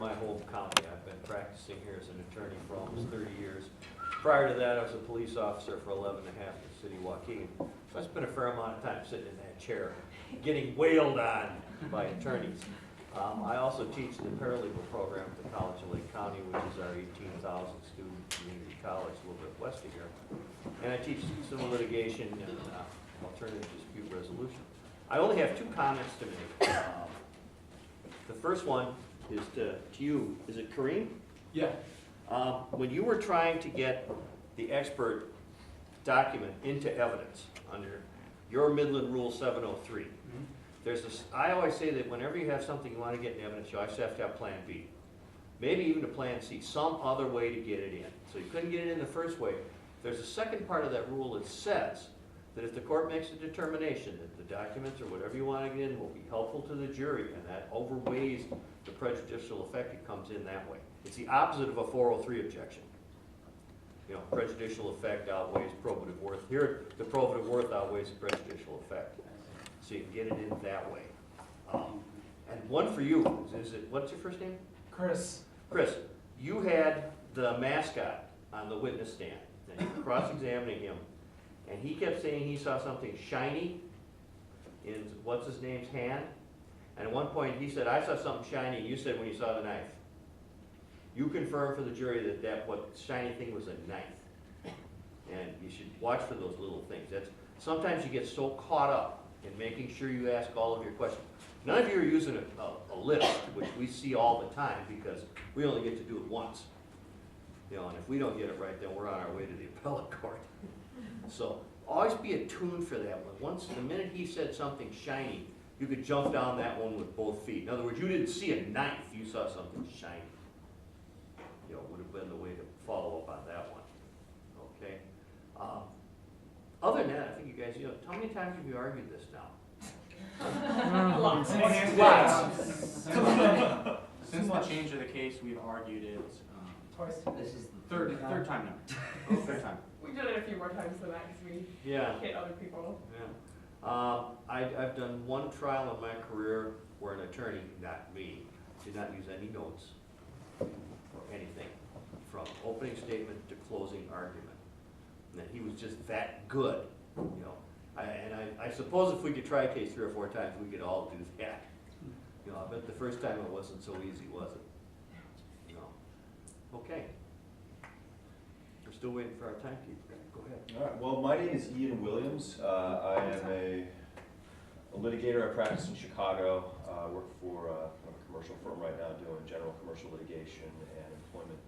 my home county. I've been practicing here as an attorney for almost 30 years. Prior to that, I was a police officer for 11 and a half in the city of Waukegan. So I spent a fair amount of time sitting in that chair, getting wailed on by attorneys. I also teach the paralegal program at the College of Lake County, which is our 18,000 student community college a little bit west of here. And I teach civil litigation and alternative dispute resolution. I only have two comments to make. The first one is to you. Is it Kareem? Yeah. When you were trying to get the expert document into evidence under your Midland Rule 703, there's this, I always say that whenever you have something you want to get in evidence, you always have to have plan B. Maybe even a plan C, some other way to get it in. So you couldn't get it in the first way. There's a second part of that rule that says that if the court makes a determination that the documents or whatever you want to get in will be helpful to the jury and that outweighs the prejudicial effect, it comes in that way. It's the opposite of a 403 objection. You know, prejudicial effect outweighs probative worth. Here, the probative worth outweighs the prejudicial effect. So you can get it in that way. And one for you, is it, what's your first name? Chris. Chris, you had the mascot on the witness stand, and you were cross-examining him, and he kept saying he saw something shiny in what's his name's hand, and at one point he said, I saw something shiny, and you said when you saw the knife. You confirmed for the jury that what shiny thing was a knife. And you should watch for those little things. Sometimes you get so caught up in making sure you ask all of your questions. None of you are using a list, which we see all the time because we only get to do it once. You know, and if we don't get it right, then we're on our way to the appellate court. So always be attuned for that one. The minute he said something shiny, you could jump down that one with both feet. In other words, you didn't see a knife, you saw something shiny. You know, would have been the way to follow up on that one. Okay. Other than that, I think you guys, how many times have you argued this now? Lots. Since the change of the case, we've argued it Twice. This is the third time now. Third time. We've done it a few more times than that because we Yeah. hit other people. Yeah. I've done one trial in my career where an attorney, not me, did not use any notes or anything from opening statement to closing argument. And that he was just that good, you know. I suppose if we could try a case 3 or 4 times, we could all do that. You know, I bet the first time it wasn't so easy, was it? You know. Okay. We're still waiting for our timekeeper. Go ahead. All right, well, my name is Ian Williams. I am a litigator. I practice in Chicago. I work for a commercial firm right now doing general commercial litigation and employment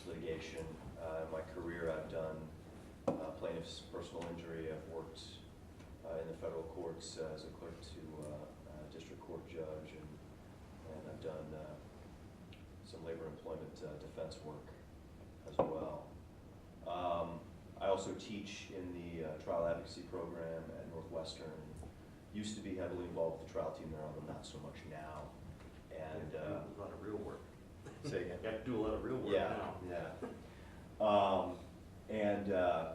litigation. In my career, I've done plaintiff's personal injury. I've worked in the federal courts as a clerk to a district court judge, and I've done some labor employment defense work as well. I also teach in the trial advocacy program at Northwestern. Used to be heavily involved with the trial team there, although not so much now. And do a lot of real work. say again. You have to do a lot of real work Yeah, now. yeah.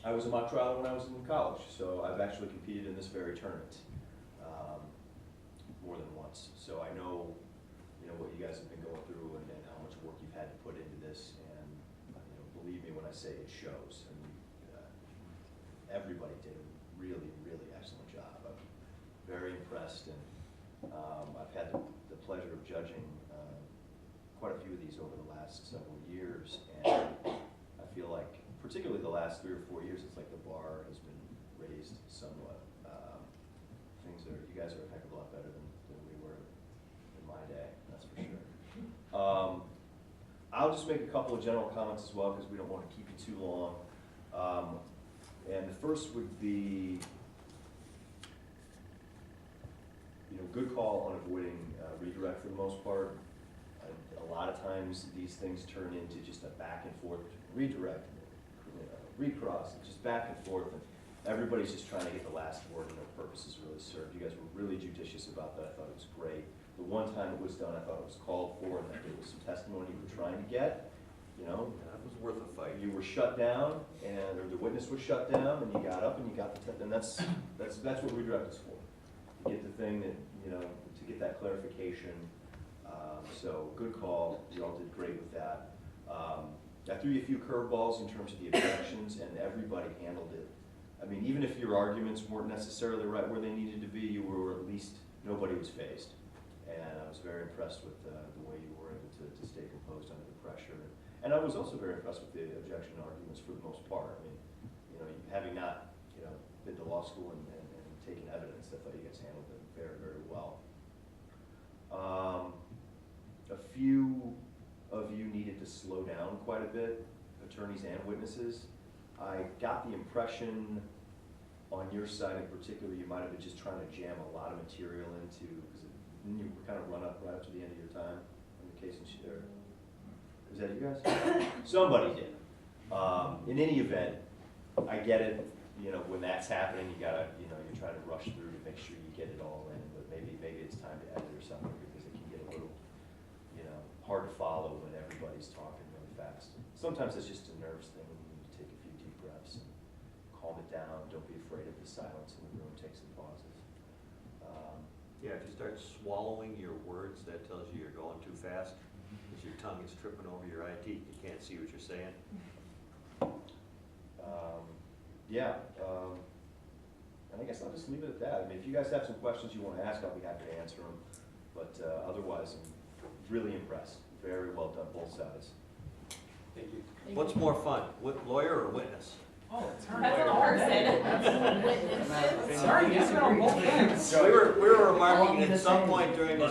I was a mock trialer when I was in college, so I've actually competed in this very tournament more than once. So I know, what you guys have been going through and how much work you've had to put into this, and believe me when I say it shows. And everybody did a really, really excellent job. I'm very impressed, and I've had the pleasure of judging quite a few of these over the last several years, and I feel like, particularly the last 3 or 4 years, it's like the bar has been raised somewhat. You guys are a heck of a lot better than we were in my day, that's for sure. I'll just make a couple of general comments as well, because we don't want to keep you too long. And the first would be, good call on avoiding redirect for the most part. A lot of times these things turn into just a back and forth redirect, recross, just back and forth, and everybody's just trying to get the last word, and no purpose is really served. You guys were really judicious about that. I thought it was great. The one time it was done, I thought it was called for, and that there was some testimony you were trying to get. That was worth a fight. You were shut down, or the witness was shut down, and you got up and you got the and that's what redirect is for. To get the thing that to get that clarification. So good call, you all did great with that. I threw you a few curveballs in terms of the objections, and everybody handled it. I mean, even if your arguments weren't necessarily right where they needed to be, you were at least, nobody was fazed. And I was very impressed with the way you were able to stay composed under the pressure. And I was also very impressed with the objection arguments for the most part. I mean, you know, having not, you know, been to law school and taken evidence, I thought you guys handled it very, very well. A few of you needed to slow down quite a bit, attorneys and witnesses. I got the impression on your side in particular, you might have been just trying to jam a lot of material into, because didn't you kind of run up right up to the end of your time on the case and shit? Is that you guys? Somebody did. In any event, I get it, you know, when that's happening, you gotta, you know, you're trying to rush through to make sure you get it all in, but maybe it's time to edit or something, because it can get a little, you know, hard to follow when everybody's talking really fast. Sometimes it's just a nerves thing, and you need to take a few deep breaths and calm it down. Don't be afraid of the silence in the room, take some pauses. Yeah, if you start swallowing your words, that tells you you're going too fast, because your tongue is tripping over your eye teeth, you can't see what you're saying. And I guess I'll just leave it at that. I mean, if you guys have some questions you want to ask, I'll be happy to answer them. But otherwise, I'm really impressed. Very well done, both sides. Thank you. What's more fun, lawyer or witness? Oh, attorney. That's a person. Sorry, yes, on both ends. We were remarking at some point during this